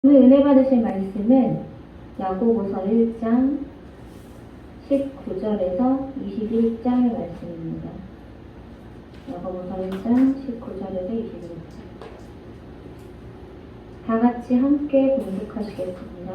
오늘 은혜 받으실 말씀은 야고보서 1장 19절에서 21장의 말씀입니다. 야고보서 1장 19절에서 21장. 다 같이 함께 봉독하시겠습니다.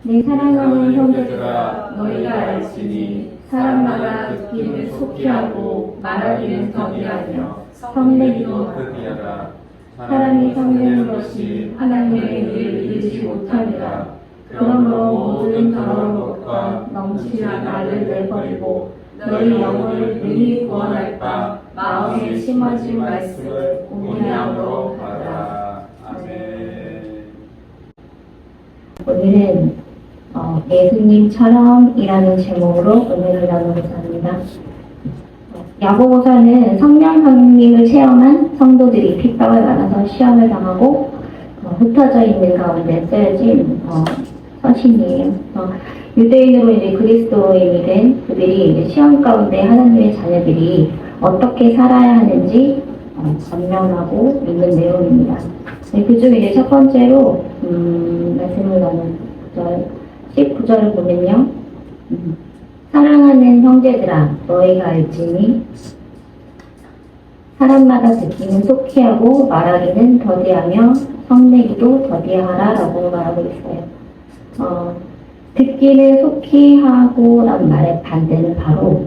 내 사랑하는 형제들아, 너희가 알지니 사람마다 듣기를 속히 하고 말하기는 더디하며 성내기도 더디하다. 사람이 성내는 것이 하나님의 의를 이루지 못하니라. 그러므로 모든 더러운 것과 넘치는 말을 내버리고 너희 영혼을 능히 구원할 바 마음에 심어진 말씀을 공양으로 받으라. 아멘. 오늘은 예수님처럼이라는 제목으로 은혜를 나누고자 합니다. 야고보서는 성령님을 체험한 성도들이 핍박을 받아서 시험을 당하고 흩어져 있는 가운데 쓰여진 서신이에요. 유대인으로 이제 그리스도인이 된 그들이 이제 시험 가운데 하나님의 자녀들이 어떻게 살아야 하는지 설명하고 있는 내용입니다. 그 중에 이제 첫 번째로 말씀을 나눈 19절을 보면요. 사랑하는 형제들아, 너희가 알지니 사람마다 듣기는 속히 하고 말하기는 더디하며 성내기도 더디하라 라고 말하고 있어요. 듣기는 속히 하고 라는 말의 반대는 바로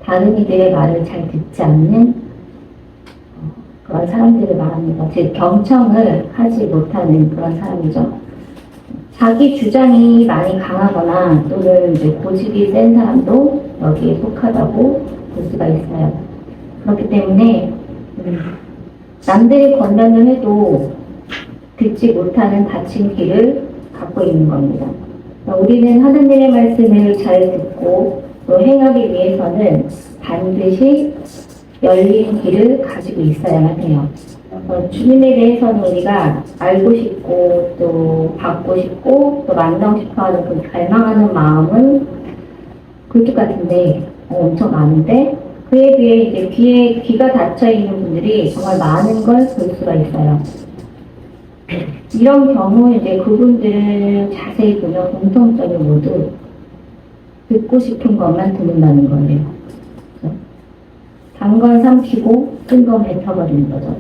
다른 이들의 말을 잘 듣지 않는 그런 사람들을 말합니다. 즉 경청을 하지 못하는 그런 사람이죠. 자기 주장이 많이 강하거나 또는 이제 고집이 센 사람도 여기에 속하다고 볼 수가 있어요. 그렇기 때문에 남들이 권면을 해도 듣지 못하는 닫힌 귀를 갖고 있는 겁니다. 우리는 하나님의 말씀을 잘 듣고 또 행하기 위해서는 반드시 열린 귀를 가지고 있어야만 해요. 주님에 대해서는 우리가 알고 싶고 또 받고 싶고 또 만나고 싶어하는 그 갈망하는 마음은 굴뚝 같은데 엄청 많은데 그에 비해 이제 귀가 닫혀 있는 분들이 정말 많은 걸 볼 수가 있어요. 이런 경우 이제 그분들을 자세히 보면 공통점이 모두 듣고 싶은 것만 듣는다는 거예요. 단 건 삼키고 쓴 건 뱉어버리는 거죠.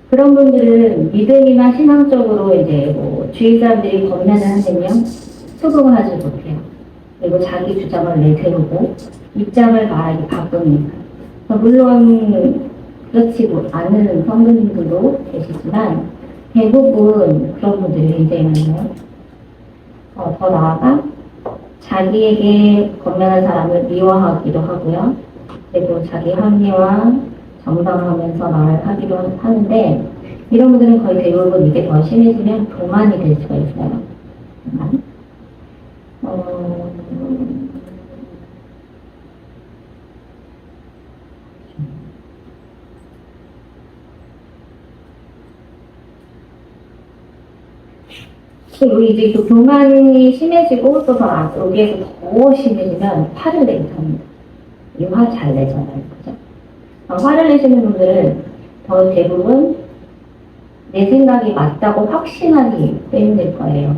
그런 분들은 믿음이나 신앙적으로 이제 주위 사람들이 권면을 하시면 수긍을 하지 못해요. 그리고 자기 주장을 내세우고 입장을 말하기 바쁩니다. 물론 그렇지 않은 성도님들도 계시지만 대부분 그런 분들이 굉장히 많아요. 더 나아가 자기에게 권면한 사람을 미워하기도 하고요. 그리고 자기 합리화 정당하면서 말하기도 하는데 이런 분들은 거의 대부분 이게 더 심해지면 교만이 될 수가 있어요. 그리고 이제 또 교만이 심해지고 또 여기에서 더 심해지면 화를 내게 합니다. 이 화 잘 내잖아요. 그죠? 화를 내시는 분들은 더 대부분 내 생각이 맞다고 확신하기 때문일 거예요.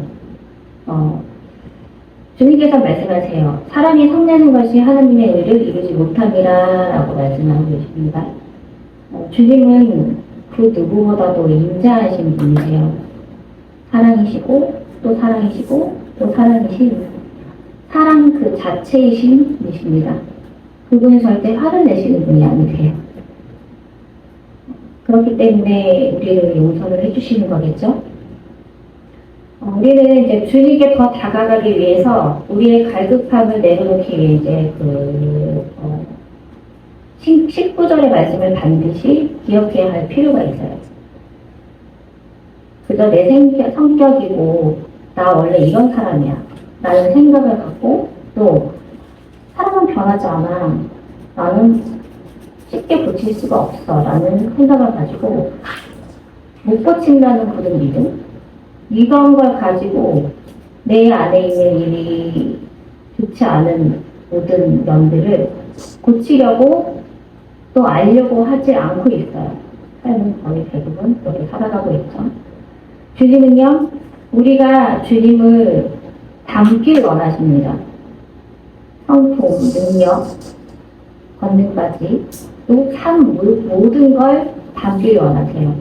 주님께서 말씀하세요. 사람이 성내는 것이 하나님의 의를 이루지 못함이라 라고 말씀하고 계십니다. 주님은 그 누구보다도 인자하신 분이세요. 사랑이시고 또 사랑이시고 또 사랑이신 사랑 그 자체이신 분이십니다. 그분은 절대 화를 내시는 분이 아니세요. 그렇기 때문에 우리를 용서를 해주시는 거겠죠. 우리는 이제 주님께 더 다가가기 위해서 우리의 갈급함을 내려놓기 위해 이제 19절의 말씀을 반드시 기억해야 할 필요가 있어요. 그저 내 성격이고 나 원래 이런 사람이야 라는 생각을 갖고 또 사람은 변하지 않아. 나는 쉽게 고칠 수가 없어. 라는 생각을 가지고 못 고친다는 그런 믿음? 이런 걸 가지고 내 안에 있는 일이 좋지 않은 모든 면들을 고치려고 또 알려고 하지 않고 있어요. 삶은 거의 대부분 그렇게 살아가고 있죠. 주님은요, 우리가 주님을 닮길 원하십니다. 성품, 능력, 권능까지 또 삶 모든 걸 담길 원하세요.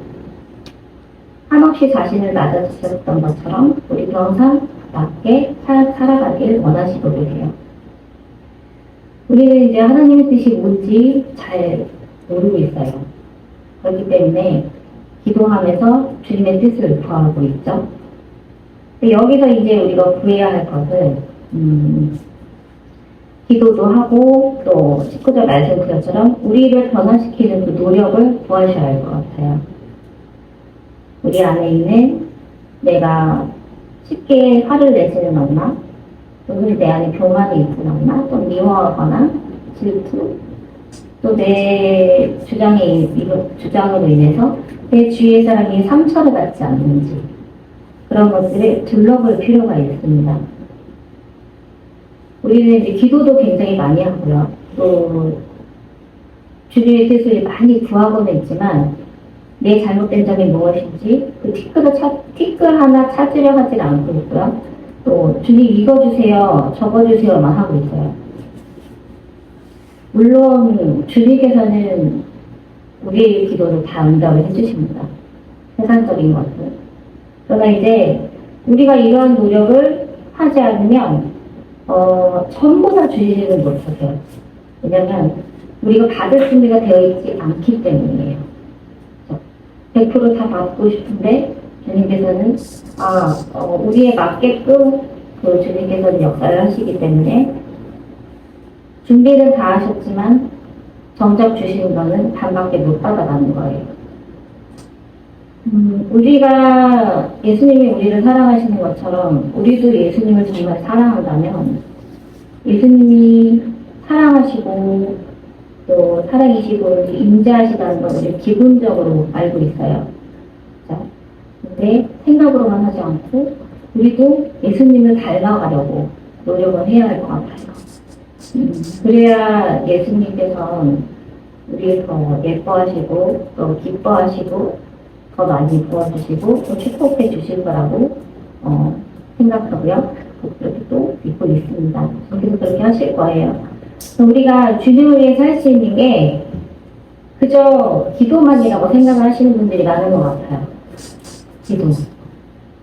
한없이 자신을 낮아지셨던 것처럼 우리도 항상 낮게 살아가길 원하시고 계세요. 우리는 이제 하나님의 뜻이 뭔지 잘 모르고 있어요. 그렇기 때문에 기도하면서 주님의 뜻을 구하고 있죠. 여기서 이제 우리가 구해야 할 것은 기도도 하고 또 19절 말씀 그것처럼 우리를 변화시키는 그 노력을 구하셔야 할 것 같아요. 우리 안에 있는 내가 쉽게 화를 내지는 않나, 또는 내 안에 교만이 있진 않나, 또 미워하거나 질투, 또 내 주장으로 인해서 내 주위의 사람이 상처를 받지 않는지 그런 것들을 둘러볼 필요가 있습니다. 우리는 이제 기도도 굉장히 많이 하고요. 또 주님의 뜻을 많이 구하고는 있지만 내 잘못된 점이 무엇인지 그 티끌 하나 찾으려 하진 않고 있고요. 또 주님 읽어주세요, 적어주세요만 하고 있어요. 물론 주님께서는 우리의 기도를 다 응답을 해주십니다. 세상적인 것들. 그러나 이제 우리가 이러한 노력을 하지 않으면 전부 다 주님은 못하세요. 왜냐하면 우리가 받을 준비가 되어 있지 않기 때문이에요. 100% 다 받고 싶은데 주님께서는 우리에 맞게끔 그 주님께서는 역사를 하시기 때문에 준비는 다 하셨지만 정작 주시는 거는 반밖에 못 받아가는 거예요. 우리가 예수님이 우리를 사랑하시는 것처럼 우리도 예수님을 정말 사랑한다면 예수님이 사랑하시고 또 사랑이시고 임재하시다는 걸 우리 기본적으로 알고 있어요. 그렇죠? 근데 생각으로만 하지 않고 우리도 예수님을 닮아가려고 노력을 해야 할 것 같아요. 그래야 예수님께서 우리를 더 예뻐하시고 또 기뻐하시고 더 많이 부어주시고 또 축복해 주실 거라고 생각하고요. 그렇게 또 믿고 있습니다. 그래서 그렇게 하실 거예요. 우리가 주님을 위해서 할 수 있는 게 그저 기도만이라고 생각을 하시는 분들이 많은 것 같아요.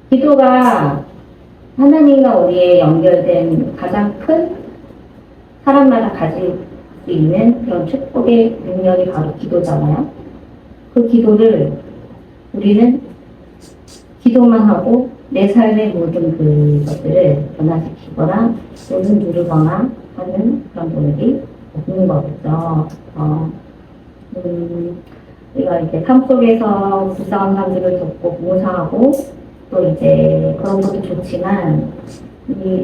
기도가 하나님과 우리의 연결된 가장 큰 사람마다 가질 수 있는 그런 축복의 능력이 바로 기도잖아요. 그 기도를 우리는 기도만 하고 내 삶의 모든 그것들을 변화시키거나 또는 누르거나 하는 그런 노력이 없는 거겠죠. 우리가 이제 삶 속에서 불쌍한 사람들을 돕고 봉사하고 또 이제 그런 것도 좋지만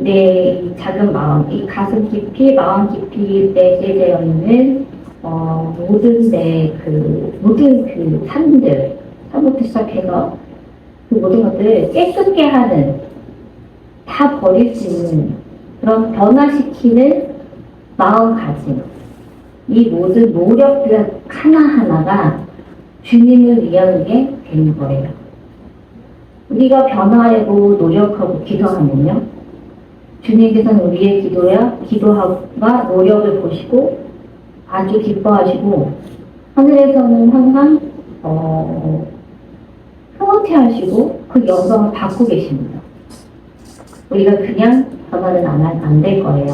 내 작은 마음, 이 가슴 깊이, 마음 깊이 내재되어 있는 모든 그 삶부터 시작해서 그 모든 것들을 깨끗게 하는, 다 버릴 수 있는 그런 변화시키는 마음가짐, 이 모든 노력들 하나하나가 주님을 위한 게 되는 거예요. 우리가 변화하려고 노력하고 기도하면요, 주님께서는 우리의 기도와 노력을 보시고 아주 기뻐하시고 하늘에서는 항상 흐뭇해하시고 그 영광을 받고 계십니다. 우리가 그냥 변화는 안 될 거예요.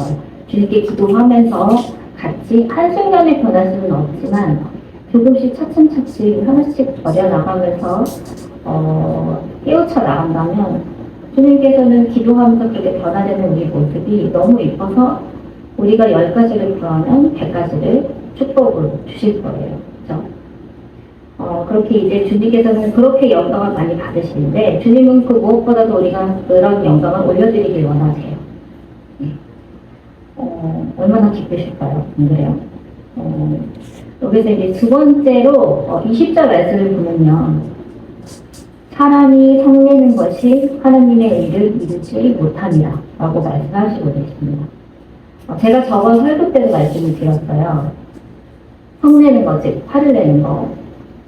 주님께 기도하면서 같이 한순간에 변할 수는 없지만 조금씩 차츰차츰 하나씩 버려나가면서 깨우쳐 나간다면 주님께서는 기도하면서 그렇게 변화되는 우리 모습이 너무 이뻐서 우리가 10가지를 구하면 100가지를 축복을 주실 거예요. 그렇죠? 그렇게 이제 주님께서는 그렇게 영광을 많이 받으시는데 주님은 그 무엇보다도 우리가 그런 영광을 올려드리길 원하세요. 네. 얼마나 기쁘실까요? 안 그래요? 여기서 이제 두 번째로 20절 말씀을 보면요. 사람이 성내는 것이 하나님의 일을 이루지 못함이라 라고 말씀하시고 계십니다. 제가 저번 설교 때도 말씀을 드렸어요. 성내는 것, 즉 화를 내는 거.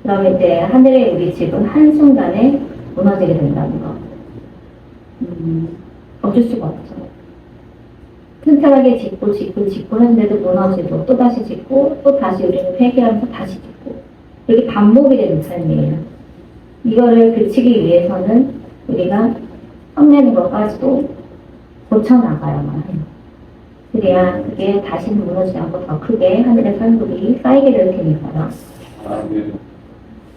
그러면 이제 하늘의 우리 집은 한순간에 무너지게 된다는 거. 어쩔 수가 없죠. 튼튼하게 짓고 했는데도 무너지고 또 다시 짓고 또 다시 우리는 회개하면서 다시 짓고 이렇게 반복이 되는 삶이에요. 이거를 그치기 위해서는 우리가 성내는 것까지도 고쳐나가야만 해요. 그래야 그게 다시는 무너지지 않고 더 크게 하늘의 산국이 쌓이게 될 테니까요.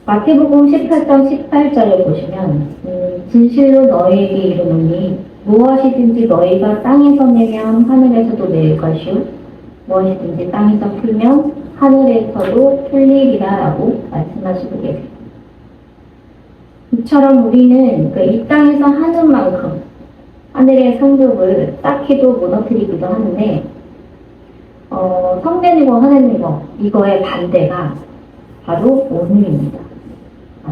마태복음 18장 18절을 보시면 진실로 너희에게 이르노니 무엇이든지 너희가 땅에서 내면 하늘에서도 내릴 것이요 무엇이든지 땅에서 풀면 하늘에서도 풀리리라 라고 말씀하시고 계세요. 이처럼 우리는 이 땅에서 하는 만큼 하늘의 상급을 쌓기도 무너뜨리기도 하는데 성내는 거 하는 거 이거의 반대가 바로 온유입니다.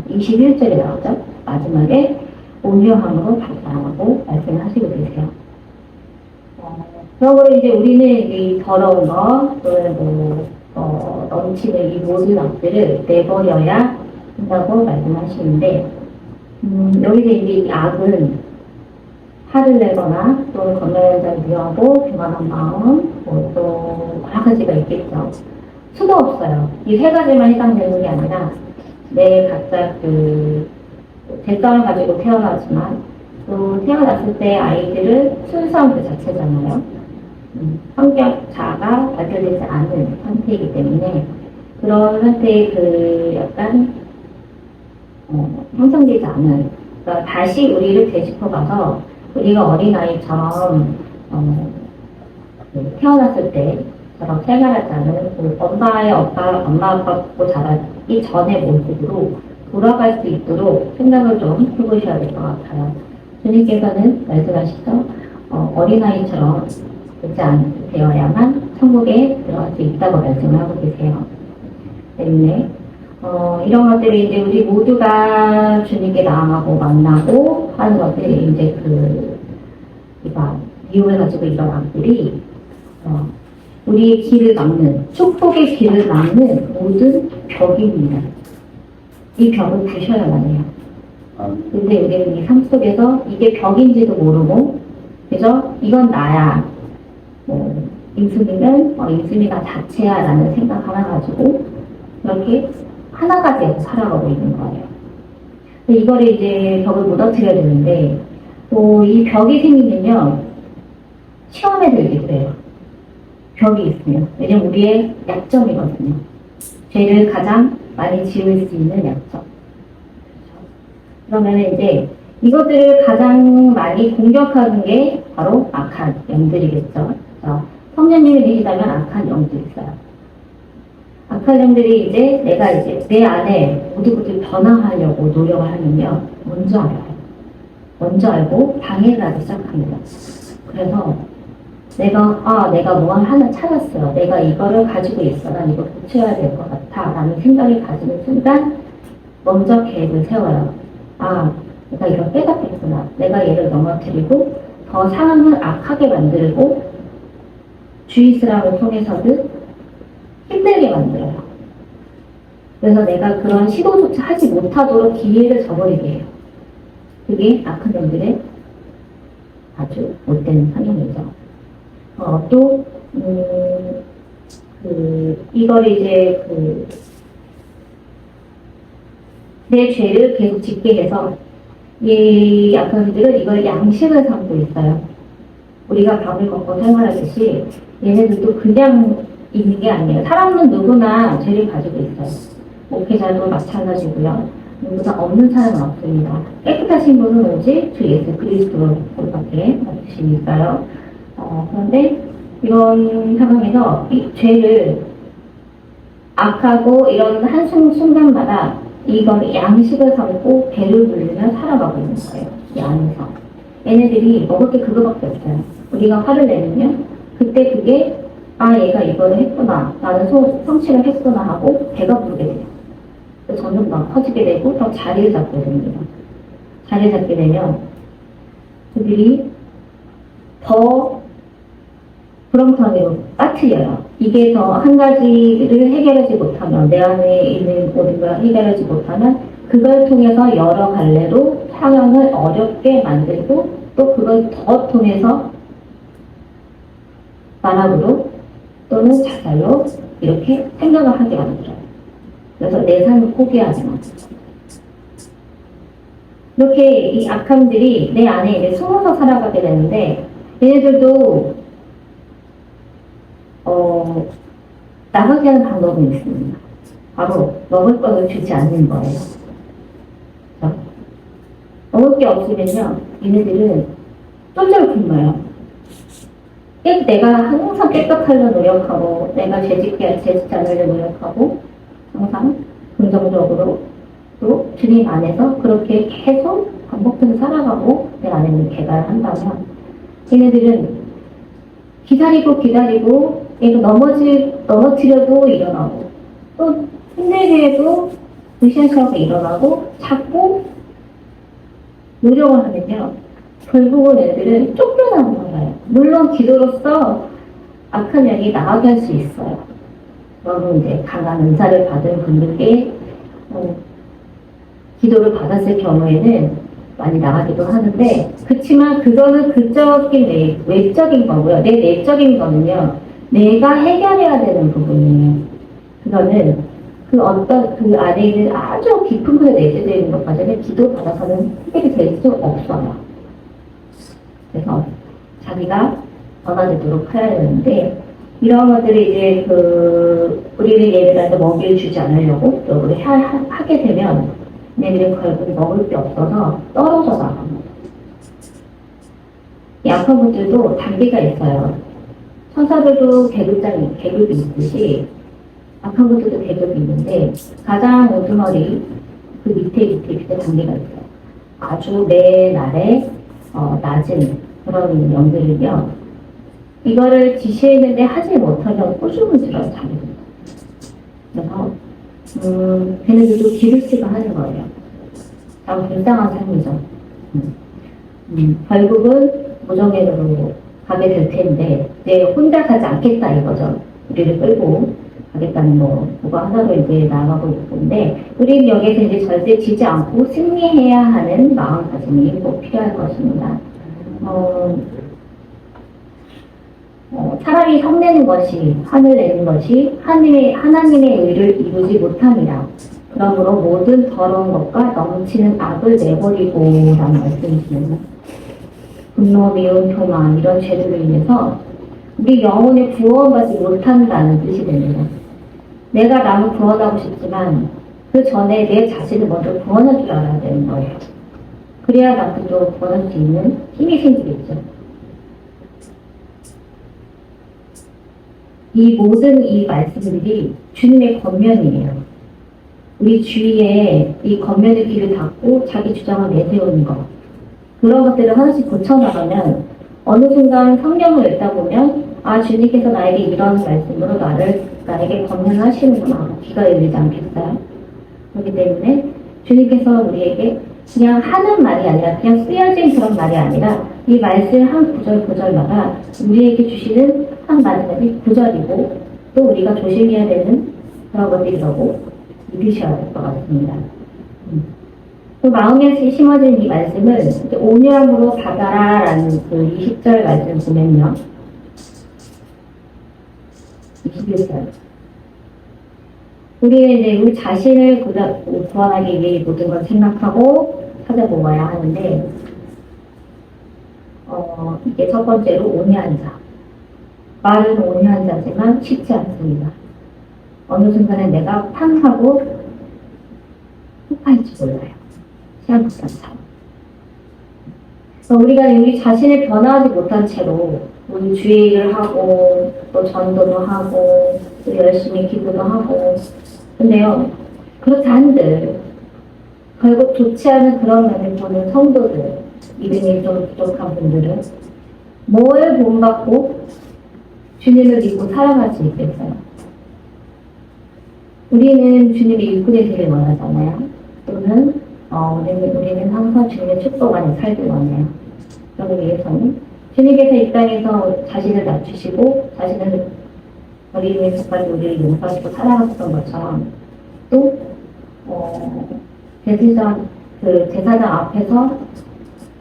21절에 나오죠. 마지막에 온유함으로 받아라고 말씀하시고 계세요. 그러므로 이제 우리는 이 더러운 거, 또는 넘치는 이 모든 악들을 내버려야 한다고 말씀하시는데, 여기서 이제 이 악은 화를 내거나 또는 건강한 자를 미워하고 교만한 마음, 또 여러 가지가 있겠죠. 수도 없어요. 이 세 가지만 해당되는 게 아니라 내 각자 대성을 가지고 태어나지만 또 태어났을 때 아이들은 순수한 그 자체잖아요. 성격 자아가 발달되지 않은 상태이기 때문에 그런 상태의 약간 형성되지 않은, 그러니까 다시 우리를 되짚어봐서 우리가 어린아이처럼 태어났을 때처럼 생활하지 않은 엄마 아빠 보고 자라기 전의 모습으로 돌아갈 수 있도록 생각을 좀 해보셔야 될 것 같아요. 주님께서는 말씀하시죠. 어린아이처럼 되어야만 천국에 들어갈 수 있다고 말씀을 하고 계세요. 때문에 이런 것들이 이제 우리 모두가 주님께 나아가고 만나고 하는 것들이 이제 미움을 가지고 이런 악들이 우리의 길을 막는, 축복의 길을 막는 모든 벽입니다. 이 벽을 부셔야만 해요. 근데 우리는 이 삶 속에서 이게 벽인지도 모르고, 그죠? 이건 나야. 임수미는 임수미가 자체야 라는 생각 하나 가지고 이렇게 하나가 되어 살아가고 있는 거예요. 이거를 이제 벽을 무너뜨려야 되는데, 또 이 벽이 생기면요, 시험에 들기도 해요. 벽이 있으면. 왜냐면 우리의 약점이거든요. 죄를 가장 많이 지을 수 있는 약점. 그러면 이제 이것들을 가장 많이 공격하는 게 바로 악한 영들이겠죠. 성령님을 믿으시다면 악한 영들이 있어요. 악한 영들이 이제 내가 이제 내 안에 모두 변화하려고 노력을 하면요, 먼저 알아요. 먼저 알고 방해를 하기 시작합니다. 그래서 내가 뭐 하나 찾았어요. 내가 이거를 가지고 있어. 난 이거 고쳐야 될 것 같아. 라는 생각을 가지는 순간 먼저 계획을 세워요. 내가 이걸 깨닫겠구나. 내가 얘를 넘어뜨리고 더 상황을 악하게 만들고 주의스람을 통해서든 힘들게 만들어요. 그래서 내가 그런 시도조차 하지 못하도록 기회를 저버리게 해요. 그게 악한 영들의 아주 못된 상황이죠. 이걸 이제 내 죄를 계속 짓게 해서 이 악한들은 이걸 양식을 삼고 있어요. 우리가 밥을 먹고 생활하듯이 얘네들도 그냥 있는 게 아니에요. 사람은 누구나 죄를 가지고 있어요. 목회자도 마찬가지고요. 누구나 없는 사람은 없습니다. 깨끗하신 분은 오직 주 예수 그리스도밖에 없으시니까요. 그런데 이런 상황에서 이 죄를 악하고 이런 한순간마다 이걸 양식을 삼고 배를 불리며 살아가고 있는 거예요. 이 안에서. 얘네들이 먹을 게 그거밖에 없어요. 우리가 화를 내면요, 그때 그게 얘가 이거를 했구나, 나는 성취를 했구나 하고 배가 부르게 돼요. 점점 더 커지게 되고 더 자리를 잡게 됩니다. 자리를 잡게 되면 그들이 더 구렁텅이로 빠뜨려요. 이게 더 한 가지를 해결하지 못하면, 내 안에 있는 모든 걸 해결하지 못하면 그걸 통해서 여러 갈래로 상황을 어렵게 만들고 또 그걸 더 통해서 나락으로 또는 자살로 이렇게 생각을 하게 만들어요. 그래서 내 삶을 포기하지 마. 이렇게 이 악함들이 내 안에 이제 숨어서 살아가게 되는데 얘네들도 나가게 하는 방법이 있습니다. 바로 먹을 것을 주지 않는 거예요. 그렇죠? 먹을 게 없으면요, 얘네들은 쫄쫄 굶어요. 내가 항상 깨끗하려 노력하고, 내가 재짓지 않으려 노력하고, 항상 긍정적으로 또 주님 안에서 그렇게 계속 반복해서 살아가고 내 안에는 개발한다면 얘네들은 기다리고 얘가 넘어뜨려도 일어나고 또 힘들게 해도 무시하고 일어나고 자꾸 노력을 하면요 결국은 애들은 쫓겨나는 거예요. 물론 기도로서 악한 영이 나가게 할 수 있어요. 그러면 이제 강한 은사를 받은 분들께 기도를 받았을 경우에는 많이 나가기도 하는데, 그렇지만 그거는 외적인 거고요. 내 내적인 거는요, 내가 해결해야 되는 부분이에요. 그거는 그 안에 있는 아주 깊은 곳에 내재되어 있는 것까지는 기도 받아서는 해결이 될 수 없어요. 그래서 자기가 변화되도록 해야 되는데, 이런 것들이 이제 우리를 예를 들어서 먹이를 주지 않으려고 노력을 하게 되면, 얘네들은 결국 먹을 게 없어서 떨어져 나갑니다. 이 악한 분들도 단계가 있어요. 천사들도 계급이 있듯이 악한 분들도 계급이 있는데 가장 우두머리 그 밑에 단계가 있어요. 아주 매 날에 낮은 그런 영들은요. 이거를 지시했는데 하지 못하면 꾸중을 들어요. 자기들. 그래서 걔네들도 기르스가 하는 거예요. 참 불쌍한 삶이죠. 결국은 무정행으로 가게 될 텐데, 이제 혼자 가지 않겠다 이거죠. 우리를 끌고 가겠다는 그거 하나로 이제 나아가고 있는데, 우리는 여기에서 이제 절대 지지 않고 승리해야 하는 마음가짐이 꼭 필요할 것입니다. 차라리 성내는 것이, 화를 내는 것이 하나님의 의를 이루지 못함이라. 그러므로 모든 더러운 것과 넘치는 악을 내버리고 라는 말씀이십니다. 분노, 미움, 교만 이런 죄들로 인해서 우리 영혼을 구원받지 못한다는 뜻이 됩니다. 내가 남을 구원하고 싶지만 그 전에 내 자신을 먼저 구원할 줄 알아야 되는 거예요. 그래야 남들도 구원할 수 있는 힘이 생기겠죠. 이 모든 이 말씀들이 주님의 권면이에요. 우리 주위에 이 권면의 귀를 닫고 자기 주장을 내세우는 것. 그런 것들을 하나씩 고쳐나가면 어느 순간 성경을 읽다 보면 주님께서 나에게 이런 말씀으로 나에게 권면을 하시는구나. 귀가 열리지 않겠어요? 그렇기 때문에 주님께서 우리에게 그냥 하는 말이 아니라 그냥 쓰여진 그런 말이 아니라 이 말씀 한 구절마다 우리에게 주시는 한 마디마디 구절이고 또 우리가 조심해야 되는 그런 것들이라고 믿으셔야 될 것 같습니다. 그 마음에 심어진 이 말씀을 온유함으로 받아라 라는 그 20절 말씀 보면요. 21절. 우리는 이제 우리 자신을 구원하기 위해 모든 걸 생각하고 찾아보아야 하는데, 이게 첫 번째로 온유한 자. 말은 온유한 자지만 쉽지 않습니다. 어느 순간에 내가 팡하고 폭발할지 몰라요. 시한폭탄처럼. 우리가 우리 자신을 변화하지 못한 채로 우리 주의 일을 하고 또 전도도 하고 또 열심히 기도도 하고 근데요 그렇지 않은들 결국 좋지 않은 그런 면을 보는 성도들 믿음이 좀 부족한 분들은 뭘 본받고 주님을 믿고 살아갈 수 있겠어요? 우리는 주님의 육군의 길을 원하잖아요. 또는 우리는 항상 주님의 축복 안에 살길 원해요. 그러기 위해서는 주님께서 이 땅에서 자신을 낮추시고 자신을 어린이의 속까지 우리를 용서하시고 살아갔던 것처럼 또 그 제사장 앞에서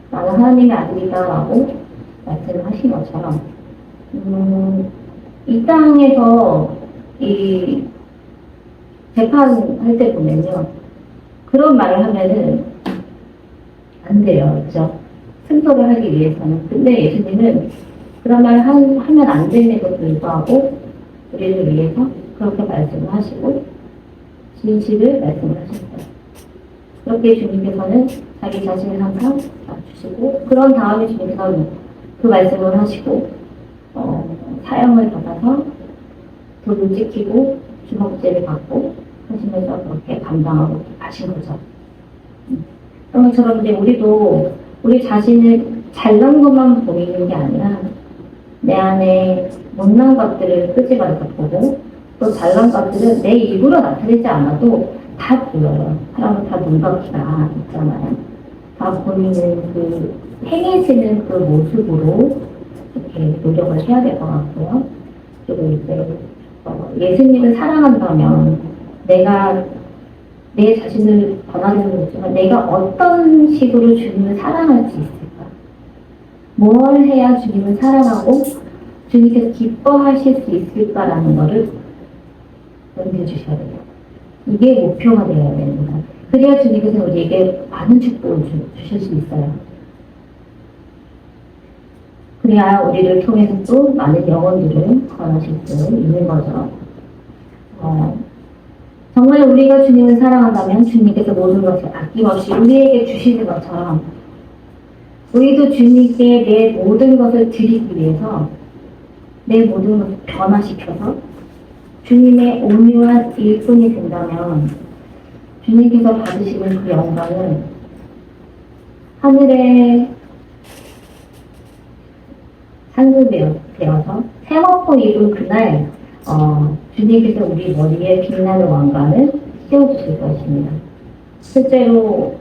나는 하나님의 아들이다라고 말씀을 하신 것처럼, 이 땅에서 이 재판할 때 보면요, 그런 말을 하면은 안 돼요, 그렇죠? 승소를 하기 위해서는. 근데 예수님은 그런 말을 하면 안 됨에도 불구하고 우리를 위해서 그렇게 말씀을 하시고 진실을 말씀을 하셨어요. 그렇게 주님께서는 자기 자신을 항상 낮추시고, 그런 다음에 주님께서는 그 말씀을 하시고 사형을 받아서 돌을 찍히고 주먹질을 받고 하시면서 그렇게 감당하고 가신 거죠. 그런 것처럼 이제 우리도 우리 자신을 잘난 것만 보이는 게 아니라 내 안에 못난 것들을 끄집어서 보고, 또 잘난 것들은 내 입으로 나타내지 않아도 다 보여요. 사람은 다 눈밖이다 있잖아요. 다 본인은 그 행해지는 그 모습으로 이렇게 노력을 해야 될 것 같고요. 그리고 이제 예수님을 사랑한다면 내가 내 자신을 변화되는 거지만 내가 어떤 식으로 주님을 사랑할 수 있을까? 뭘 해야 주님을 사랑하고 주님께서 기뻐하실 수 있을까라는 것을 연구해 주셔야 돼요. 이게 목표가 되어야 됩니다. 그래야 주님께서 우리에게 많은 축복을 주실 수 있어요. 그래야 우리를 통해서 또 많은 영혼들을 구원하실 수 있는 거죠. 정말 우리가 주님을 사랑한다면 주님께서 모든 것을 아낌없이 우리에게 주시는 것처럼 우리도 주님께 내 모든 것을 드리기 위해서 내 모든 것을 변화시켜서 주님의 온유한 일꾼이 된다면 주님께서 받으시는 그 영광은 하늘의 상급이 되어서 세워포 입은 그날 주님께서 우리 머리에 빛나는 왕관을 씌워주실 것입니다. 실제로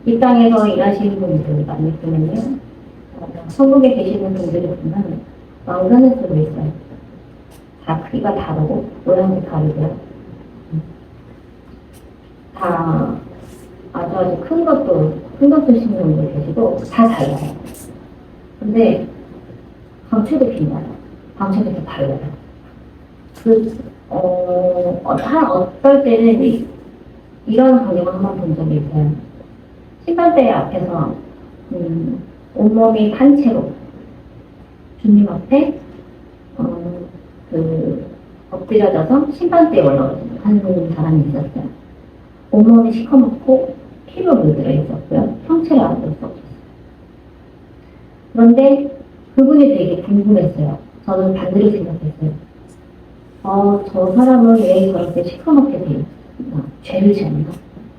이 땅에서 일하시는 분들 많이 보면요, 천국에 계시는 분들을 보면 왕관을 쓰고 있어요. 다 크기가 다르고 모양도 다르고요. 다 아주 큰 것도 쓰시는 분들 계시고 다 달라요. 근데 방채도 빛나요. 방채도 다 달라요. 어떨 때는 이런 광경을 한번 본 적이 있어요. 심판대 앞에서 온몸이 탄채로 주님 앞에 엎드려져서 심판대에 올라오는 한 사람이 있었어요. 온몸이 시커멓고 피로 물들어 있었고요. 형체를 알 수 없었어요. 그런데 그분이 되게 궁금했어요. 저는 반대로 생각했어요. 저 사람은 왜 저렇게 시커멓게 돼 있나? 죄를 지었나?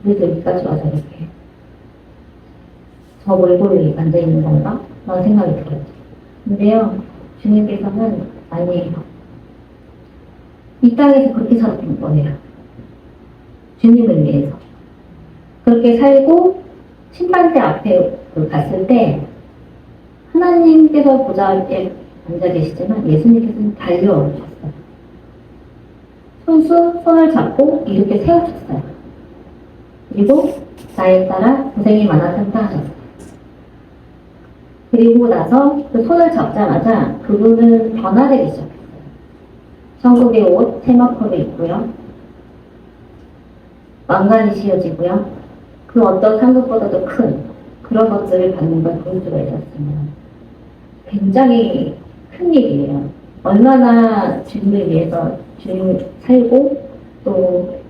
그래서 여기까지 와서 이렇게 저 몰골에 앉아있는 건가? 라는 생각이 들었죠. 근데요, 주님께서는 아니에요. 이 땅에서 그렇게 살았던 거예요. 주님을 위해서. 그렇게 살고 심판대 앞에 갔을 때 하나님께서 보좌에 앉아 계시지만 예수님께서는 달려오셨어요. 손을 잡고 이렇게 세우셨어요. 그리고 나에 따라 고생이 많았다 하셨어요. 그리고 나서 그 손을 잡자마자 그분은 변화되기 시작했어요. 천국의 옷, 세마포를 입고요. 왕관이 씌워지고요. 그 어떤 상급보다도 큰 그런 것들을 받는 걸 볼 수가 있었습니다. 굉장히 큰 일이에요. 얼마나 주님을 위해서 주님을 살고 또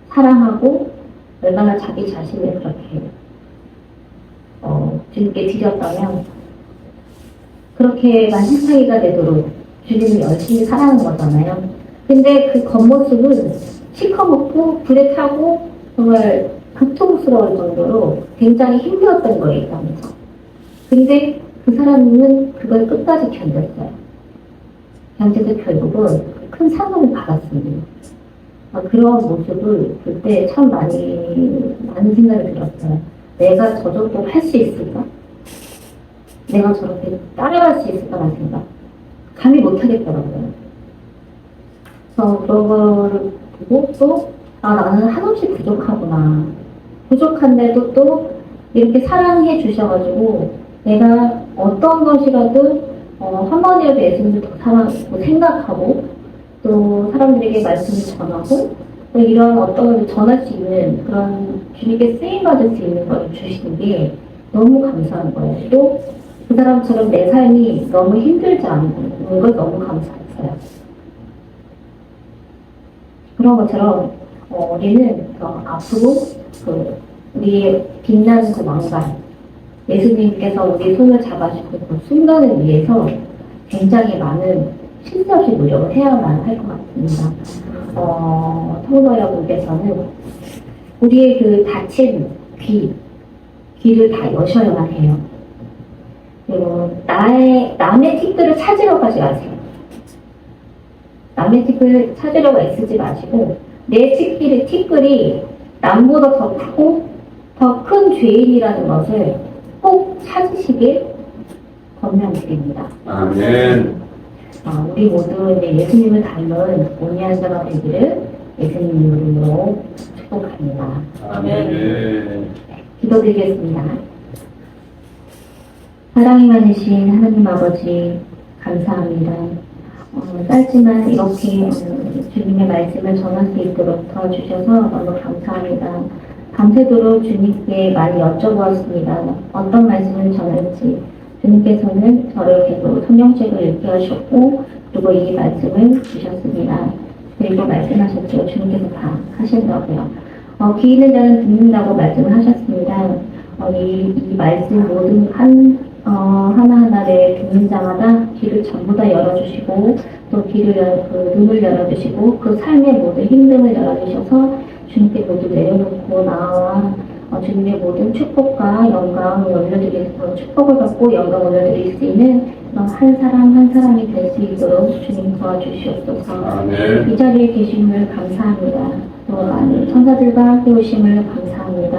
사랑하고 얼마나 자기 자신을 그렇게 주님께 드렸다면 그렇게만 세상이가 되도록 주님을 열심히 사랑하는 거잖아요. 근데 그 겉모습은 시커멓고 불에 타고 정말 고통스러울 정도로 굉장히 힘들었던 거예요, 이 땅에서. 근데 그 사람은 그걸 끝까지 견뎠어요. 견뎌서 결국은 큰 상을 받았습니다. 그런 모습을 볼 때 참 많은 생각이 들었어요. 내가 저 정도 할 수 있을까? 내가 저렇게 따라갈 수 있을까라는 생각. 감히 못하겠더라고요. 그래서 그런 거를 보고 또, 나는 한없이 부족하구나. 부족한데도 또 이렇게 사랑해 주셔가지고 내가 어떤 것이라도 한 번이라도 예수님을 더 사랑하고 생각하고 또 사람들에게 말씀을 전하고 또 이런 어떤 걸 전할 수 있는 그런 주님께 쓰임받을 수 있는 걸 주시는 게 너무 감사한 거예요. 또 그 사람처럼 내 삶이 너무 힘들지 않은 걸 너무 감사했어요. 그런 것처럼 우리는 더 앞으로 우리의 빛나는 그 왕관, 예수님께서 우리 손을 잡아주고 그 순간을 위해서 굉장히 많은 쉼새 없이 노력을 해야만 할 것 같습니다. 성도 여러분께서는 우리의 그 다친 귀를 다 여셔야만 해요. 그리고 남의 티끌을 찾으러 가지 마세요. 남의 티끌을 찾으려고 애쓰지 마시고 내 티끌이 남보다 더 크고 더 큰 죄인이라는 것을 꼭 찾으시길 권면드립니다. 아멘. 우리 모두 이제 예수님을 닮은 온유한 자가 되기를 예수님 이름으로 축복합니다. 아멘. 기도드리겠습니다. 사랑이 많으신 하나님 아버지 감사합니다. 짧지만 이렇게 주님의 말씀을 전할 수 있도록 도와주셔서 너무 감사합니다. 밤새도록 주님께 많이 여쭤보았습니다. 어떤 말씀을 전할지. 주님께서는 저를 계속 성경책을 읽게 하셨고 그리고 이 말씀을 주셨습니다. 그리고 말씀하셨죠. 주님께서 다 하신다고요. 귀 있는 자는 듣는다고 말씀을 하셨습니다. 이 말씀 모든 하나하나를 듣는 자마다 귀를 전부 다 열어주시고 또 눈을 열어주시고 그 삶의 모든 힘듦을 열어주셔서 주님께 모두 내려놓고 나와 주님의 모든 축복과 영광을 올려드리고 축복을 받고 영광을 올려드릴 수 있는 한 사람 한 사람이 될 수 있도록 주님 도와주시옵소서. 아멘. 이 자리에 계심을 감사합니다. 또 많은 천사들과 함께 오심을 감사합니다.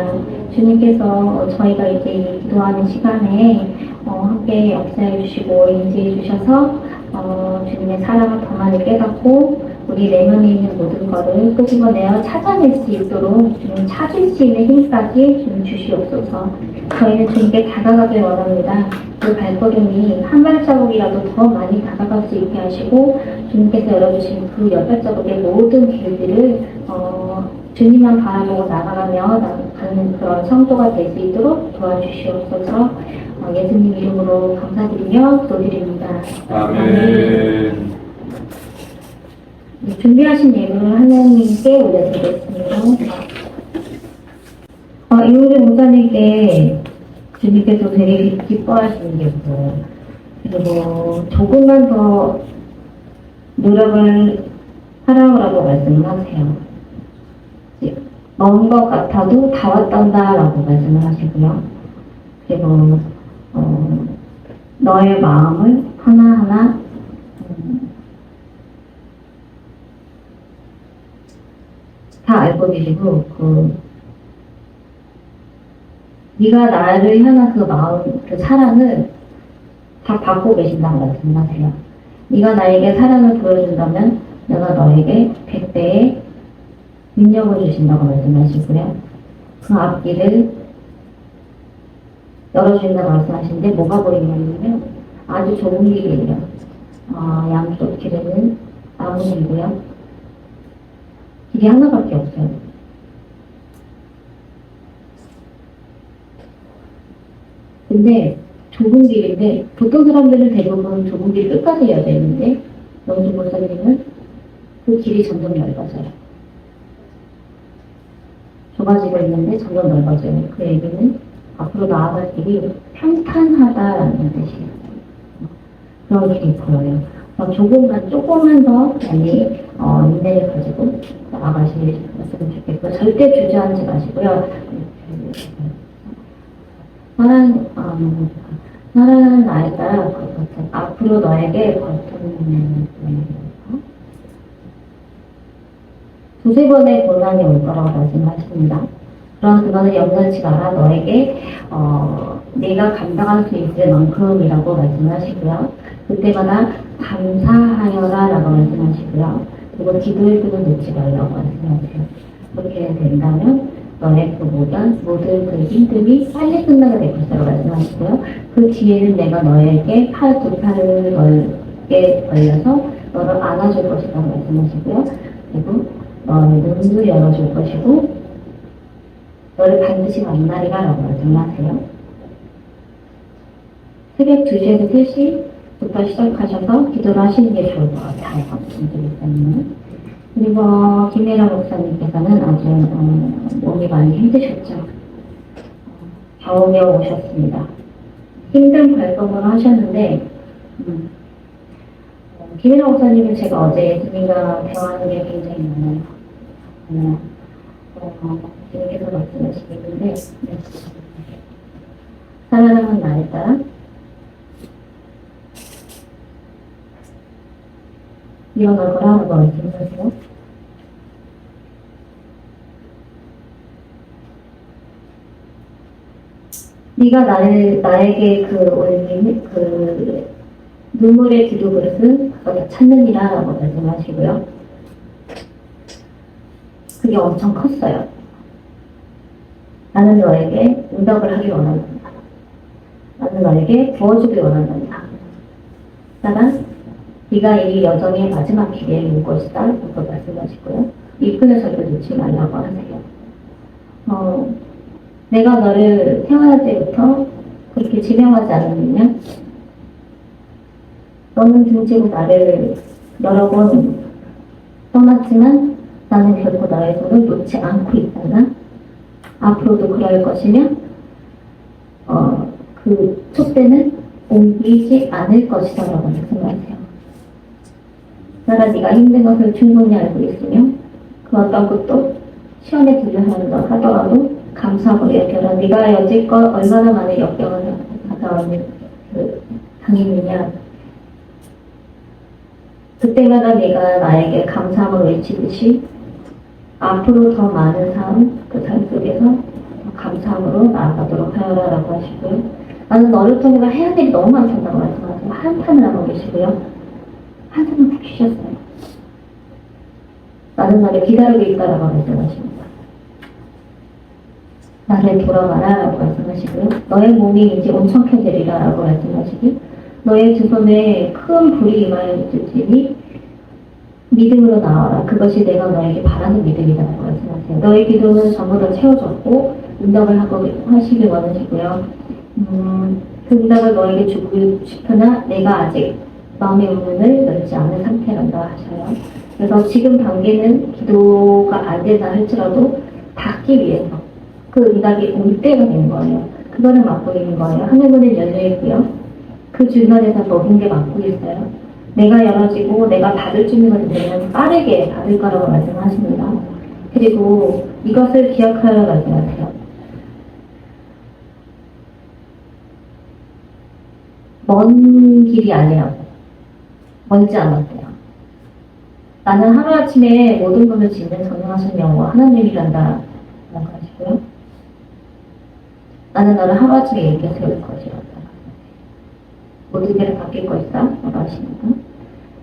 주님께서 저희가 이제 기도하는 시간에 함께 역사해 주시고 인지해 주셔서 주님의 사랑을 더 많이 깨닫고 우리 내면에 있는 모든 것을 끄집어내어 찾아낼 수 있도록 주님 찾을 수 있는 힘까지 주님 주시옵소서. 저희는 주님께 다가가길 원합니다. 그 발걸음이 한 발자국이라도 더 많이 다가갈 수 있게 하시고 주님께서 열어주신 그 열 발자국의 모든 길들을 주님만 바라보고 나가가며 가는 그런 성도가 될 수 있도록 도와주시옵소서. 예수님 이름으로 감사드리며 기도드립니다. 아멘. 준비하신 예물을 하나님께 올려드리겠습니다. 이우리 목사님께 주님께서 되게 기뻐하시는 게 있어요. 그리고 조금만 더 노력을 하라고 말씀을 하세요. 먼 것 같아도 다 왔단다 라고 말씀을 하시고요. 그리고 너의 마음을 하나하나 다 알고 계시고 네가 나를 향한 그 마음, 그 사랑을 다 받고 계신다고 말씀하세요. 네가 나에게 사랑을 보여준다면 내가 너에게 100배의 능력을 주신다고 말씀하시고요. 그 앞길을 열어주신다고 말씀하시는데 뭐가 보이냐면요. 아주 좁은 길이에요. 양쪽 길에는 나무이고요. 길이 하나밖에 없어요. 근데 좁은 길인데 보통 사람들은 대부분 좁은 길 끝까지 이어져 있는데 영준 목사님은 그 길이 점점 넓어져요. 좁아지고 있는데 점점 넓어져요. 그 얘기는 앞으로 나아갈 길이 평탄하다라는 뜻이에요. 그런 길이 보여요. 조금만 더 많이 인내를 가지고 나아가시면 좋겠고요. 절대 주저앉지 마시고요. 사랑하는 나에 따라 앞으로 너에게 고통을 두세 번의 고난이 올 거라고 말씀하십니다. 그런 그거는 염려치 마라. 너에게 내가 감당할 수 있을 만큼이라고 말씀하시고요. 그때마다 감사하여라 라고 말씀하시고요. 그리고 기도의 끈을 놓지 말라고 말씀하세요. 그렇게 된다면 너의 그 모든 그 힘듦이 빨리 끝나게 될 것이라고 말씀하시고요. 그 뒤에는 내가 너에게 두 팔을 넓게 벌려서 너를 안아줄 것이라고 말씀하시고요. 그리고 너의 눈을 열어줄 것이고 너를 반드시 만나리라 라고 말씀하세요. 새벽 2시에서 3시부터 시작하셔서 기도를 하시는 게 좋을 것 같아요. 목사님. 그리고 김혜라 목사님께서는 아주 몸이 많이 힘드셨죠. 겨우겨우 오셨습니다. 힘든 발걸음을 하셨는데 김혜라 목사님은 제가 어제 예수님과 대화하는 게 굉장히 많아요. 예수님께서 말씀하시겠는데 사랑하는 나에 따라 일어날 거라는 거 말씀하세요. 네가 나에게 올린 눈물의 기도 그릇은 그거 찾느니라 라고 말씀하시고요. 그게 엄청 컸어요. 나는 너에게 응답을 하기 원한다. 나는 너에게 부어주기 원한다. 따라 네가 이 여정의 마지막 길에 올 것이다. 라고 말씀하시고요. 이 끈을 절대 놓지 말라고 하세요. 내가 너를 태어날 때부터 그렇게 지명하지 않았느냐? 너는 등지고 나를 여러 번 떠났지만 나는 결코 너의 손을 놓지 않고 있다나 앞으로도 그럴 것이며 그 촛대는 옮기지 않을 것이다 라고 말씀하세요. 나라 네가 힘든 것을 충분히 알고 있으며 그 어떤 것도 시험에 들려한다 하더라도 감사하고 여겨라. 네가 여지껏 얼마나 많은 역경을 받아왔는 당했느냐. 그때마다 네가 나에게 감사함을 외치듯이 앞으로 더 많은 삶, 그 삶 속에서 더 감사함으로 나아가도록 하여라 라고 하시고요. 나는 너를 통해서 해야 될 일이 너무 많다고 말씀하세요. 한탄을 하고 계시고요. 한숨을 푹 쉬셨어요. 나는 너를 기다리고 있다라고 말씀하십니다. 나를 돌아가라 라고 말씀하시고요. 너의 몸이 이제 온청케 되리라 라고 말씀하시고 너의 두 손에 큰 불이 임하여질지니 믿음으로 나와라. 그것이 내가 너에게 바라는 믿음이다 라고 말씀하세요. 너의 기도는 전부 다 채워졌고 응답을 하시길 원하시고요. 그 응답을 너에게 주고 싶으나 내가 아직 마음의 문을 열지 않은 상태란다 하셔요. 그래서 지금 단계는 기도가 안 된다 할지라도 받기 위해서 그 응답이 올 때가 된 거예요. 그거를 맡고 있는 거예요. 하늘문은 열려있고요. 그 주변에서 모든 게 맡고 있어요. 내가 열어지고 내가 받을 준비가 되면 빠르게 받을 거라고 말씀하십니다. 그리고 이것을 기억하라고 말씀하세요. 먼 길이 아니에요. 멀지 않았대요. 나는 하루아침에 모든 것을 짓는 전능하신 영과 하나님이란다 라고 하시고요. 나는 너를 하루아침에 일으켜 세울 것이란다. 모든 길을 바뀔 것이다 라고 하십니다.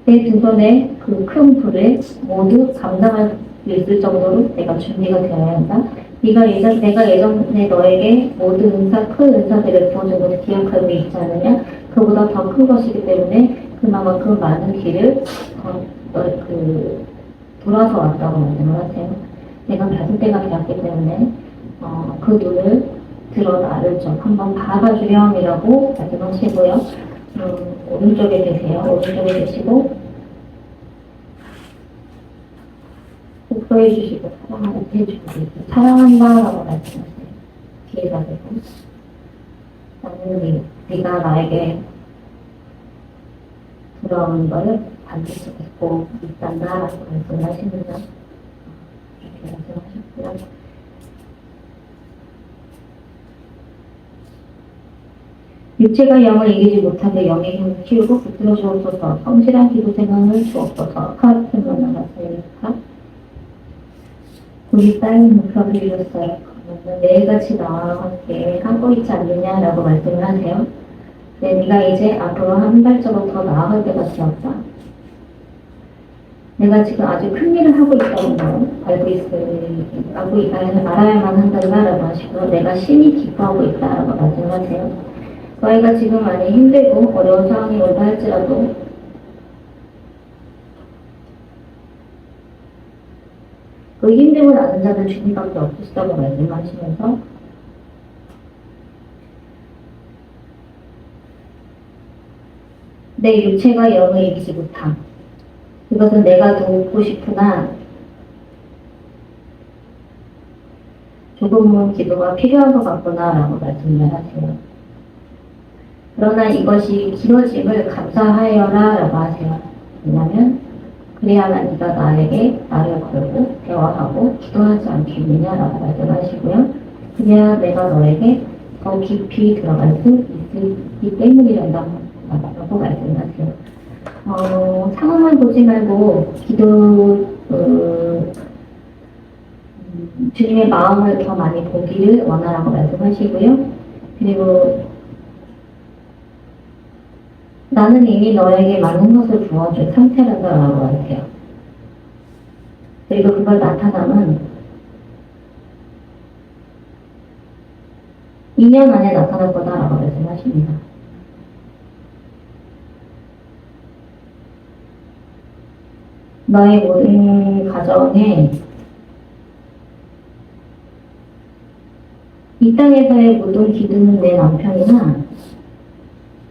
내 등선에 그 큰 불을 모두 감당할 수 있을 정도로 내가 준비가 되어야 한다. 내가 예전에 너에게 모든 큰 은사들을 부어준 것을 기억하고 있지 않느냐? 그보다 더 큰 것이기 때문에 그만큼 많은 길을 돌아서 왔다고 말씀을 하세요. 내가 받을 때가 되었기 때문에 그 눈을 들어 나를 좀 한번 봐주렴이라고 말씀하시고요. 오른쪽에 계세요. 오른쪽에 계시고 복도해 주시고 사랑한다라고 말씀하세요. 기회가 되고 나는 네가 나에게 돌아오는 것을 반드시 믿고 있단다라고 말씀하십니다. 이렇게 말씀하셨고요. 육체가 영을 이기지 못하게 영의 힘을 키우고 붙들어 주옵소서. 성실한 기도 생활을 주옵소서. 같은 거 나갔으니까 우리 딸은 목표를 이뤘어요. 매일같이 나와 함께 하고 있지 않느냐라고 말씀을 하세요. 네, 네가 이제 앞으로 한 발자국 더 나아갈 때가 되었다. 내가 지금 아주 큰 일을 하고 있다는 걸 알아야만 한다라고 하시고, 내가 심히 기뻐하고 있다라고 말씀하세요. 너희가 지금 많이 힘들고 어려운 상황이 온다 할지라도 그 힘듦을 아는 자들 주님밖에 없으시다고 말씀하시면서 내 육체가 영을 이기지 못함. 그것은 내가 돕고 싶으나 조금은 기도가 필요한 것 같구나라고 말씀을 하세요. 그러나 이것이 길어짐을 감사하여라라고 하세요. 왜냐하면 그래야만 네가 나를 걸고 대화하고 기도하지 않겠느냐라고 말씀하시고요. 그래야 내가 너에게 더 깊이 들어갈 수 있기 때문이란다고 말씀하세요. 상황을 보지 말고 주님의 마음을 더 많이 보기를 원하라고 말씀하시고요. 그리고 나는 이미 너에게 많은 것을 부어준 상태라고 하세요. 그리고 그걸 나타남은 2년 안에 나타날 거다라고 말씀하십니다. 너의 모든 가정에 이 땅에서의 모든 기도는 내 남편이나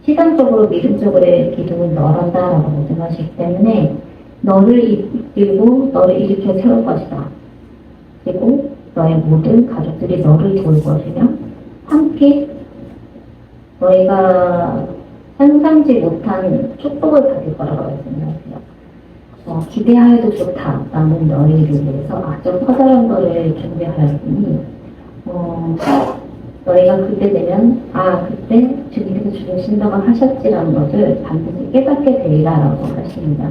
시간적으로 믿음적으로의 기도는 너란다라고 말씀하시기 때문에 너를 이끌고 너를 일으켜 세울 것이다. 그리고 너의 모든 가족들이 너를 도울 것이며 함께 너희가 상상지 못한 축복을 받을 거라고 말씀하세요. 기대하여도 좋다. 나는 너희를 위해서 아주 커다란 거를 준비하였으니 너희가 그때 되면 그때 주님께서 주신다고 하셨지라는 것을 반드시 깨닫게 되리라라고 하십니다.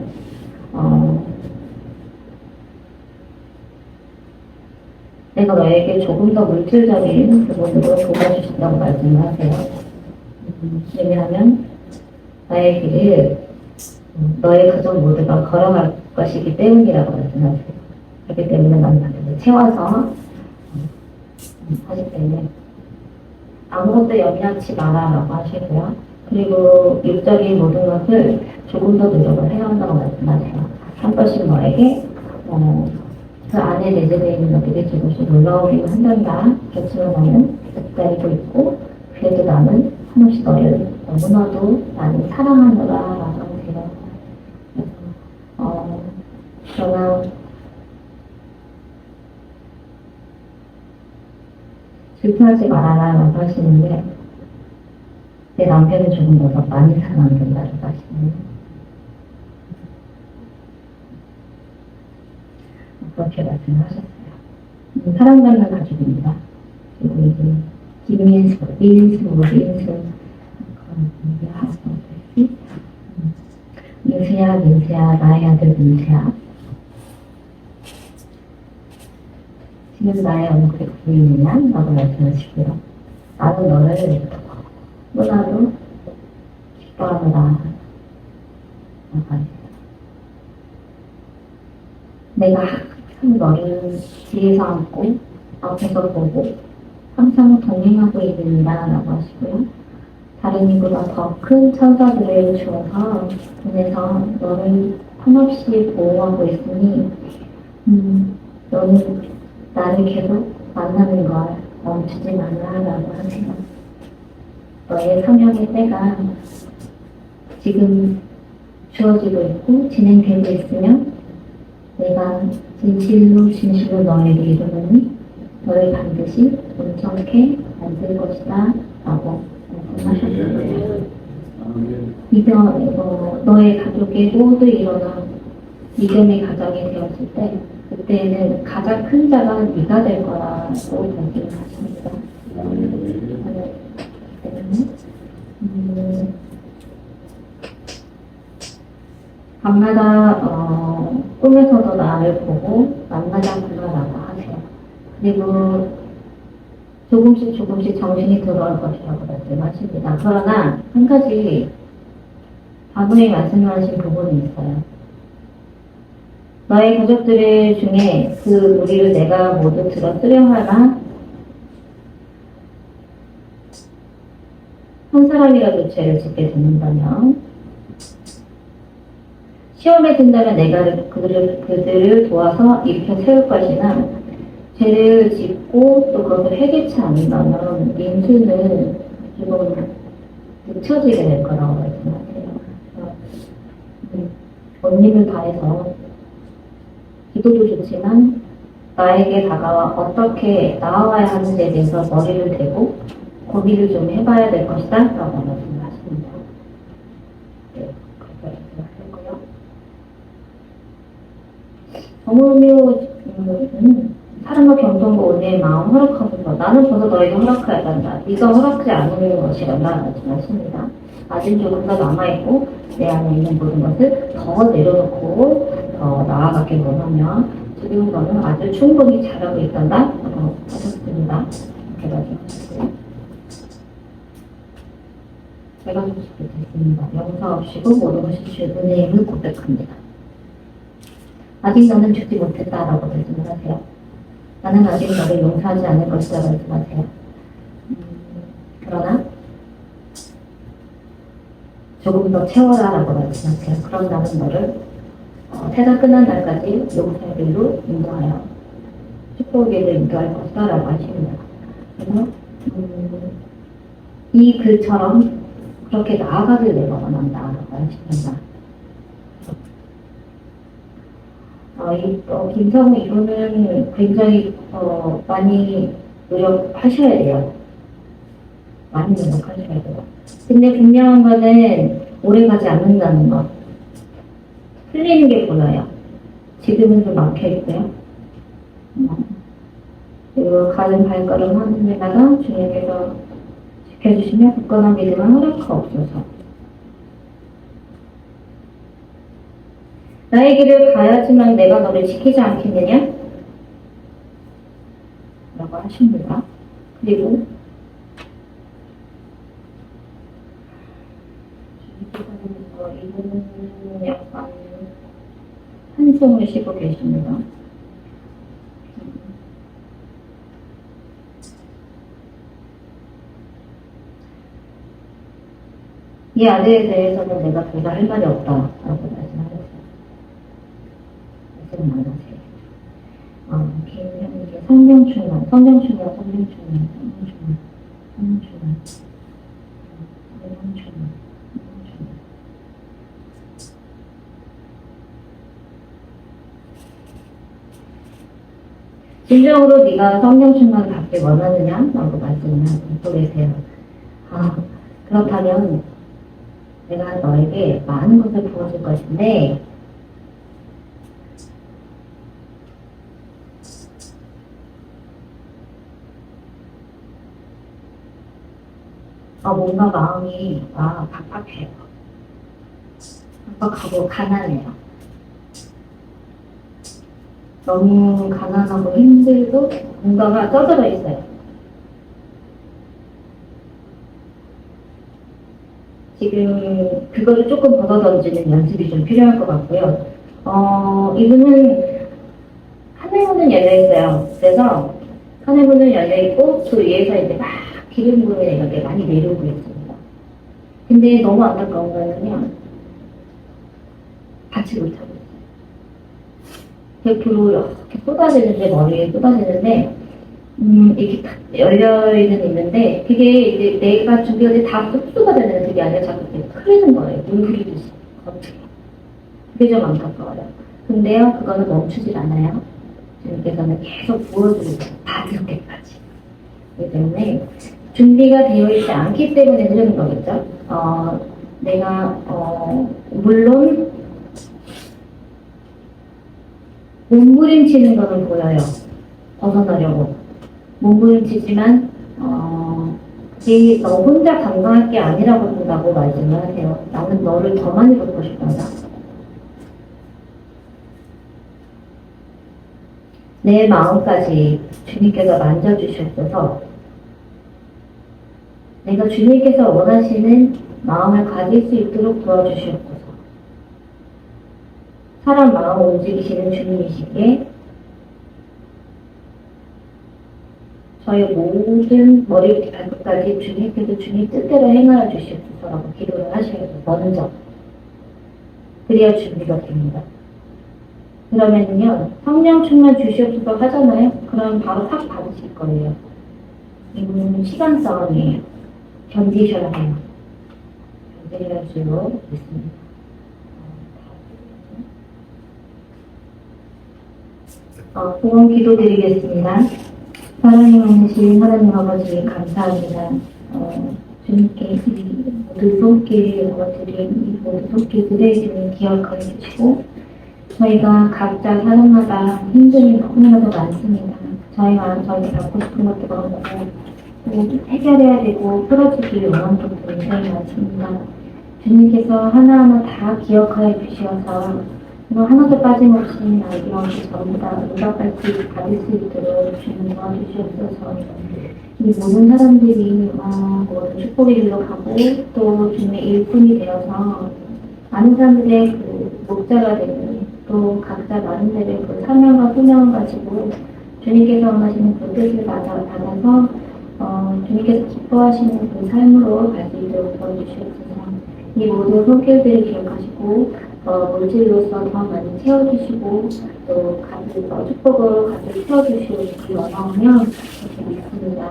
내가 너에게 조금 더 물질적인 부분으로 도와주신다고 말씀을 하세요. 왜냐하면 나의 길을 너의 가족 모두가 걸어갈 것이기 때문이라고 말씀하세요. 그렇기 때문에 나는 반드시 채워서 하기 때문에 아무것도 염려하지 마라라고 하시고요. 그리고 육적인 모든 것을 조금 더 노력을 해야 한다고 말씀하세요. 한 번씩 너에게 그 안에 내재되어 있는 것들이 조금씩 올라오기는 한단다. 그렇지만 나는 기다리고 있고 그래도 나는 한없이 너를 너무나도 많이 사랑하노라라고 하세요. 그러나 슬퍼하지 말아라라고 하시는데 내 남편은 조금 더 많이 사랑한다라고 하시네요. 그렇게 말씀하셨어요. 사랑받는 가족입니다. 그리고 이제 김민수, 민수, 민수야, 나의 아들 민수야. 지금 나의 얼굴이 보이느냐? 라고 말씀하시고요. 나는 너를 너무나도 기뻐하노라. 내가 항상 너를 뒤에서 안고 앞에서 보고 항상 동행하고 있는다라고 하시고요. 다른 이보다 더 큰 천사들을 주어서 보내서 너를 한없이 보호하고 있으니 너는 나를 계속 만나는 걸 멈추지 말라라고 하세요. 너의 사명의 때가 지금 주어지고 있고 진행되고 있으며 내가 진실로 너에게 이르노니 너를 반드시 온전케 만들 것이다 라고 말씀하셨어요. 너의 가족이 모두 일어나 믿음의 가정이 되었을 때 그때는 가장 큰 자가 네가 될 거라고 말씀하십니다. 밤마다 꿈에서도 나를 보고 만나자꾸나라고 하세요. 그리고 조금씩 정신이 들어올 것이라고 말씀하십니다. 그러나 한 가지 방금에 말씀하신 부분이 있어요. 너의 가족들 중에 그 무리를 내가 모두 들어 쓰려 하나? 한 사람이라도 죄를 짓게 된다면 시험에 든다면 내가 그들을 도와서 일으켜 세울 것이나 죄를 짓고 또 그것을 해결치 않는다면 인수는 조금 늦춰지게 될 거라고 말씀하세요. 온 힘을 다해서 기도도 좋지만 나에게 다가와 어떻게 나아가야 하는지에 대해서 머리를 대고 고민을 좀 해봐야 될 것이다 라고 말씀하십니다. 네, 그렇게 말씀하셨고요. 정의묘 사랑과 경성과 온유의 마음 허락하소서. 나는 벌써 너에게 허락하여야 한다. 네가 허락하지 않는 것이란다 말씀하십니다. 아직 조금 더 남아있고 내 안에 있는 모든 것을 더 내려놓고 더 나아가길 원하며 지금 너는 아주 충분히 잘하고 있단다 라고 하셨습니다. 이렇게 말씀하셨고요. 제가 소식이 됐습니다. 용서 없이도 모든 것이 주의 은혜임을 고백합니다. 아직 너는 죽지 못했다라고 말씀을 하세요. 나는 아직 너를 용서하지 않을 것이다 말씀하세요. 그러나 조금 더 채워라라고 말씀하세요. 그럼 나는 너를 세상 끝난 날까지 용서의 길로 인도하여 축복의 길로 인도할 것이다 라고 하십니다. 그래서 이 글처럼 그렇게 나아가길 내가 원한다 라고 하십니다. 김성우 이분은 굉장히 많이 노력하셔야 돼요. 많이 노력하셔야 돼요. 근데 분명한 거는 오래 가지 않는다는 거. 풀리는 게 보여요. 지금은 좀 막혀있고요. 그리고 가는 발걸음 하는 데다가 주님께서 지켜주시며 굳건한 믿음을 허락하옵소서. 나의 길을 가야지만 내가 너를 지키지 않겠느냐? 라고 하십니다. 그리고 이분은 약간 한숨을 쉬고 계십니다. 이 아들에 대해서는 내가 보다 할 말이 없다라고 말씀하셨어요. 말씀 나누세요. 김현님께 성령충만, 성령충만. 진정으로 네가 성령 충만을 받기 원하느냐? 라고 말씀을 하고 계세요. 그렇다면 내가 너에게 많은 것을 부어줄 것인데 뭔가 마음이 박박해요. 박박하고 가난해요. 너무 가난하고 힘들고 뭔가가 떠들어 있어요. 지금 그거를 조금 벗어던지는 연습이 좀 필요할 것 같고요. 이분은 하늘문은 열려있어요. 그래서 하늘문은 열려있고 그 위에서 이제 막 기름 부음이 이렇게 많이 내려오고 있습니다. 근데 너무 안타까운 거는요. 받지 못하고 있어요. 100% 이렇게 쏟아지는데, 머리에 쏟아지는데 이렇게 탁 열려있는 있는데 그게 이제 내가 준비가 다 흡수가 되는 그게 아니라 자꾸 이렇게 흐르는 거예요. 물 흐르듯이 겉으로. 그게 좀 안타까워요. 근데요, 그거는 멈추질 않아요. 주님께서는 계속 부어주고 받을 때까지. 그렇기 때문에 준비가 되어 있지 않기 때문에 흐르는 거겠죠. 내가 물론 몸부림치는 거는 보여요. 벗어나려고. 몸부림치지만 그게 너 혼자 감당할 게 아니라고 본다고 말씀을 하세요. 나는 너를 더 많이 받고 싶단다. 내 마음까지 주님께서 만져주셨어서 내가 주님께서 원하시는 마음을 가질 수 있도록 도와주시옵소서. 사람 마음을 움직이시는 주님이시기에 저희 모든 머리부터 발끝까지 주님께서 주님 뜻대로 행하여 주시옵소서라고 기도를 하셔야 돼요. 먼저. 그래야 준비가 됩니다. 그러면은요, 성령 충만 주시옵소서 하잖아요? 그럼 바로 싹 받으실 거예요. 이거는 시간 싸움이에요. 견디셔야 해요. 견디셔야 수 있습니다. 보험 기도드리겠습니다. 사랑이 많으신 하나님 아버지 감사합니다. 주님께 이 모든 손길 드린 이 모든 손길들을 주님 기억하여 주시고 저희가 각자 사람마다 힘듦이 너무나도 많습니다. 저희가 갖고 싶은 것도 많고 또 해결해야 되고 풀어주길 원하는 것도 굉장히 많습니다. 주님께서 하나하나 다 기억하여 주셔서 하나도 빠짐없이 아기없이 전부 다 응답할 수 받을 수 있도록 주님 도와주시옵소서. 이 모든 사람들이 모든 축복의 길로 가고 또 주님의 일꾼이 되어서 많은 사람들의 그 목자가 되는 또 각자 나름대로 그 사명과 소명을 가지고 주님께서 원하시는 그 뜻을 받아서 주님께서 기뻐하시는 그 삶으로 갈 수 있도록 도와주시옵소서. 이 모든 손길들을 기억하시고 물질로서 더 많이 채워주시고 또 축복으로 가득 채워주시고 원하오며 그렇게 믿습니다.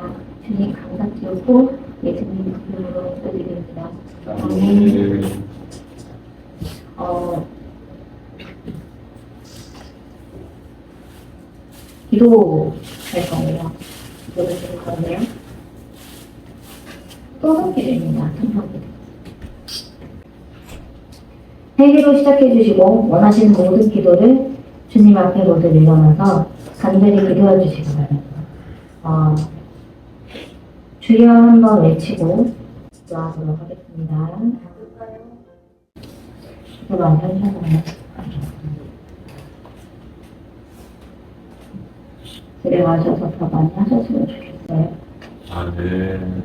주님 감사드리고 예수님 이름으로 기도드립니다. 아멘. 기도할 거예요. 기도를 드릴 건데요. 토성기도입니다. 토성기도. 회개로 시작해 주시고 원하시는 모든 기도를 주님 앞에 모두 일어나서 간절히 기도해 주시기 바랍니다. 주여 한번 외치고 기도하도록 하겠습니다. 기도 많이 하셨나요? 들어가셔서 더 많이 하셨으면 좋겠어요. 아멘.